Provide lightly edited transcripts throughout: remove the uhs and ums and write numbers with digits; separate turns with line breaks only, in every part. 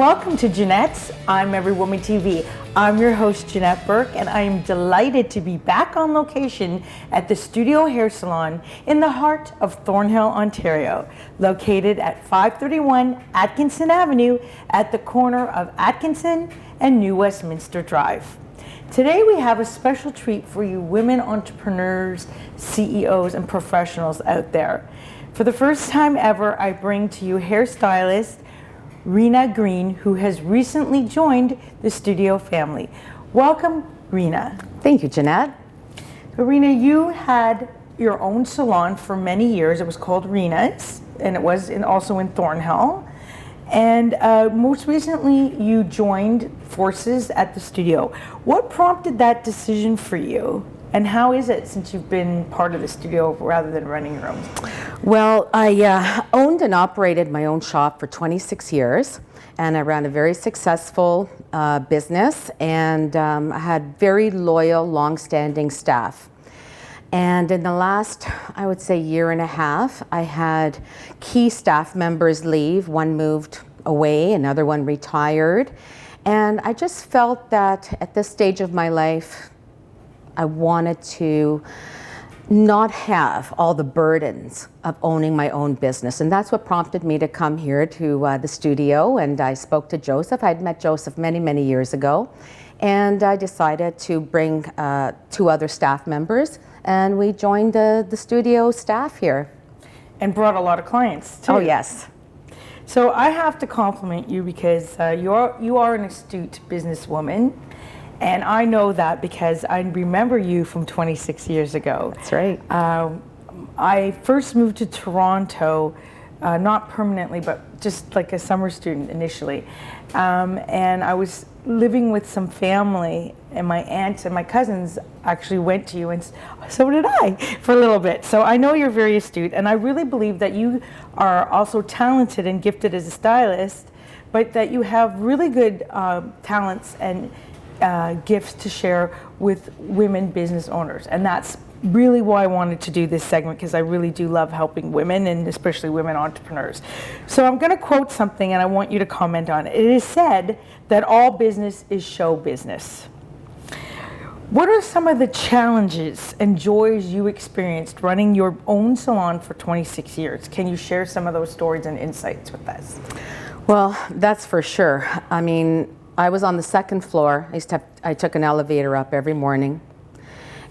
welcome to Janette's I'm Every Woman TV. I'm your host, Janette Burke, and I am delighted to be back on location at the Studio Hair Salon in the heart of Thornhill, Ontario, located at 531 Atkinson Avenue at the corner of Atkinson and New Westminster Drive. Today we have a special treat for you women entrepreneurs, CEOs, and professionals out there. For the first time ever, I bring to you hairstylist RINA GREEN, who has recently joined the Studio family. Welcome, RINA.
Thank you, Janette.
So, RINA, you had your own salon for many years. It was called RINA'S, and it was also in Thornhill. And most recently, you joined forces at the studio. What prompted that decision for you? And how is it since you've been part of the studio rather than running your own?
Well, I owned and operated my own shop for 26 years, and I ran a very successful business, and I had very loyal, long-standing staff. And in the last, I would say, year and a half, I had key staff members leave. One moved away, another one retired. And I just felt that at this stage of my life, I wanted to not have all the burdens of owning my own business. And that's what prompted me to come here to the studio. And I spoke to Joseph. I'd met Joseph many, many years ago. And I decided to bring 2 other staff members. And we joined the studio staff here.
And brought a lot of clients, too.
Oh, yes.
So I have to compliment you because you are an astute businesswoman. And I know that because I remember you from 26 years ago.
That's right.
I first moved to Toronto, not permanently, but just like a summer student initially. And I was living with some family, and my aunts and my cousins actually went to you, and so did I for a little bit. So I know you're very astute, and I really believe that you are also talented and gifted as a stylist, but that you have really good talents and gifts to share with women business owners. And that's really why I wanted to do this segment, because I really do love helping women, and especially women entrepreneurs. So I'm going to quote something and I want you to comment on it. It is said that all business is show business. What are some of the challenges and joys you experienced running your own salon for 26 years? Can you share some of those stories and insights with us?
Well, that's for sure. I mean, I was on the 2nd floor. I took an elevator up every morning.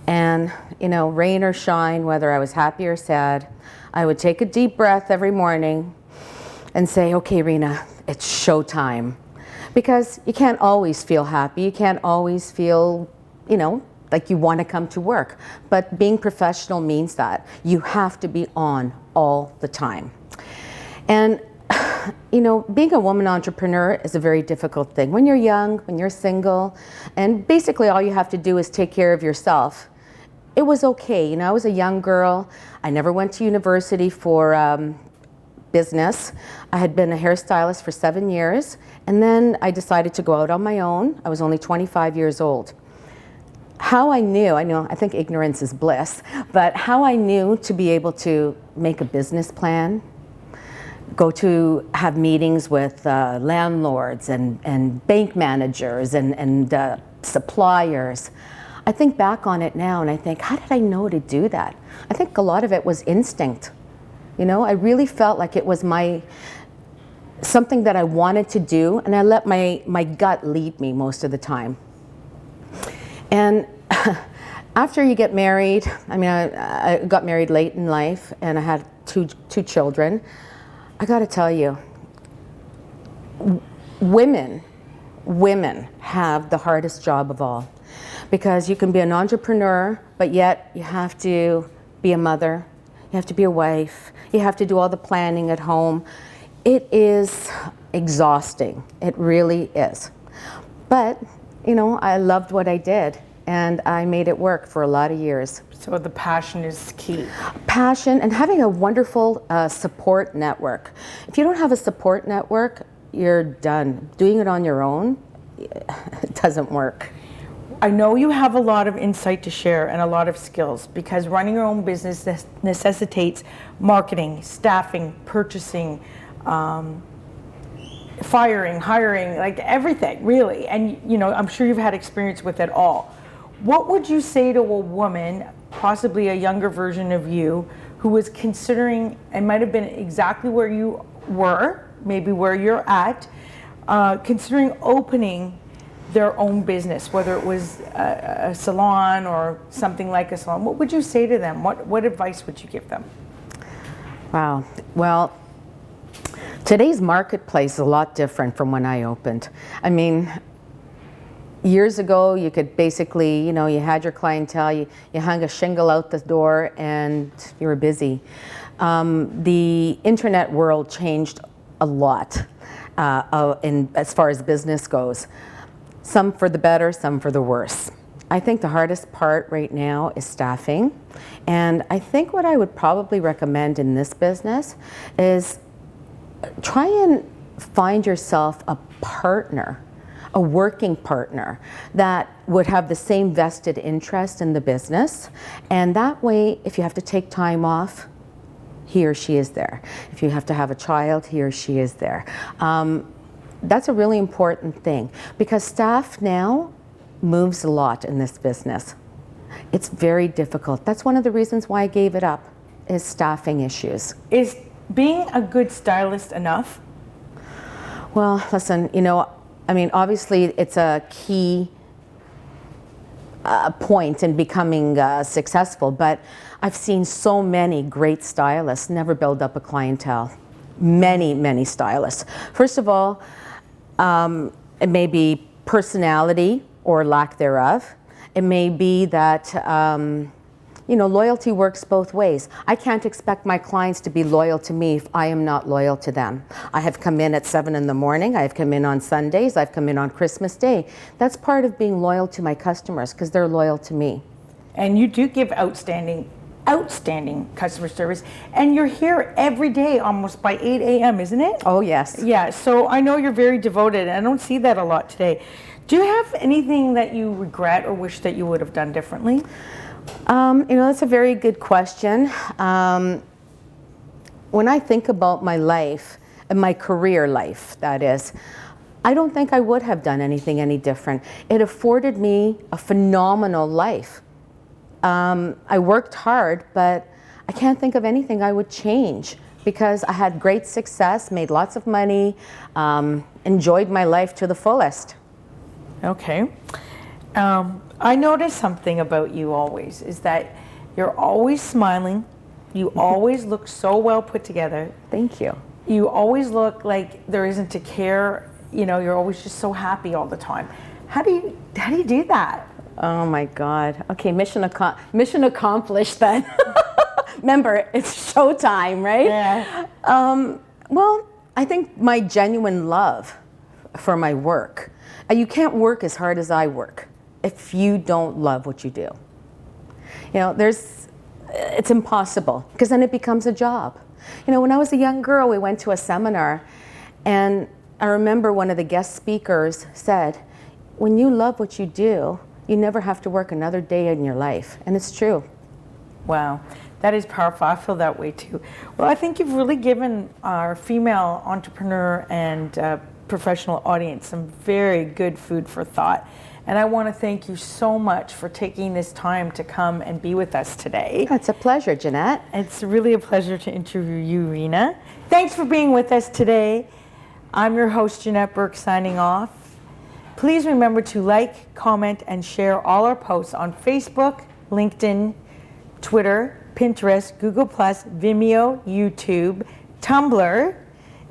And, you know, rain or shine, whether I was happy or sad, I would take a deep breath every morning and say, okay, RINA, it's showtime. Because you can't always feel happy. You can't always feel, you know, like you want to come to work. But being professional means that. You have to be on all the time. And you know, being a woman entrepreneur is a very difficult thing. When you're young, when you're single, and basically all you have to do is take care of yourself. It was okay. You know, I was a young girl. I never went to university for business. I had been a hairstylist for 7 years, and then I decided to go out on my own. I was only 25 years old. How I knew, I think ignorance is bliss, but how I knew to be able to make a business plan, go to have meetings with landlords and bank managers and suppliers. I think back on it now and I think, how did I know to do that? I think a lot of it was instinct. You know, I really felt like it was something that I wanted to do, and I let my gut lead me most of the time. And after you get married, I got married late in life and I had two children. I got to tell you, women have the hardest job of all, because you can be an entrepreneur, but yet you have to be a mother, you have to be a wife, you have to do all the planning at home. It is exhausting. It really is. But, you know, I loved what I did, and I made it work for a lot of years.
So the passion is key.
Passion and having a wonderful support network. If you don't have a support network, you're done. Doing it on your own, it doesn't work.
I know you have a lot of insight to share and a lot of skills, because running your own business necessitates marketing, staffing, purchasing, firing, hiring, like everything, really. And you know, I'm sure you've had experience with it all. What would you say to a woman, possibly a younger version of you, who was considering, and might have been exactly where you were, maybe where you're at, considering opening their own business, whether it was a salon or something like a salon? What would you say to them? What advice would you give them?
Wow. Well, today's marketplace is a lot different from when I opened. I mean, years ago, you could basically, you know, you had your clientele, you hung a shingle out the door and you were busy. The internet world changed a lot as far as business goes. Some for the better, some for the worse. I think the hardest part right now is staffing. And I think what I would probably recommend in this business is try and find yourself a partner, a working partner that would have the same vested interest in the business. And that way, if you have to take time off, he or she is there. If you have to have a child, he or she is there. That's a really important thing, because staff now moves a lot in this business. It's very difficult. That's one of the reasons why I gave it up, is staffing issues.
Is being a good stylist enough?
Well, listen, you know, I mean, obviously it's a key point in becoming successful, but I've seen so many great stylists never build up a clientele. Many stylists. First of all, it may be personality or lack thereof. It may be that, you know, loyalty works both ways. I can't expect my clients to be loyal to me if I am not loyal to them. I have come in at 7 in the morning. I have come in on Sundays. I've come in on Christmas Day. That's part of being loyal to my customers, because they're loyal to me.
And you do give outstanding customer service, and you're here every day almost by 8 a.m., isn't it?
Oh, yes.
Yeah, so I know you're very devoted, and I don't see that a lot today. Do you have anything that you regret or wish that you would have done differently?
You know, that's a very good question. When I think about my life, and my career life, that is, I don't think I would have done anything any different. It afforded me a phenomenal life. I worked hard, but I can't think of anything I would change, because I had great success, made lots of money, enjoyed my life to the fullest.
Okay. I notice something about you always, is that you're always smiling. You always look so well put together.
Thank you.
You always look like there isn't a care. You know, you're always just so happy all the time. How do you do that?
Oh my God. Okay, mission accomplished then. Remember, it's showtime, right?
Yeah.
Well, I think my genuine love for my work. You can't work as hard as I work if you don't love what you do. You know, it's impossible, because then it becomes a job. You know, when I was a young girl, we went to a seminar, and I remember one of the guest speakers said, when you love what you do, you never have to work another day in your life. And it's true.
Wow, that is powerful. I feel that way too. Well, I think you've really given our female entrepreneur and professional audience some very good food for thought. And I want to thank you so much for taking this time to come and be with us today.
It's a pleasure, Janette.
It's really a pleasure to interview you, Rina. Thanks for being with us today. I'm your host, Janette Burke, signing off. Please remember to like, comment, and share all our posts on Facebook, LinkedIn, Twitter, Pinterest, Google+, Vimeo, YouTube, Tumblr,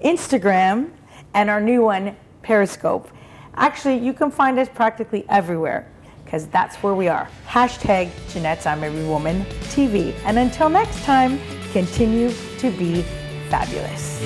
Instagram, and our new one, Periscope. Actually, you can find us practically everywhere, because that's where we are. Hashtag Janette's I'm Every Woman TV. And until next time, continue to be fabulous.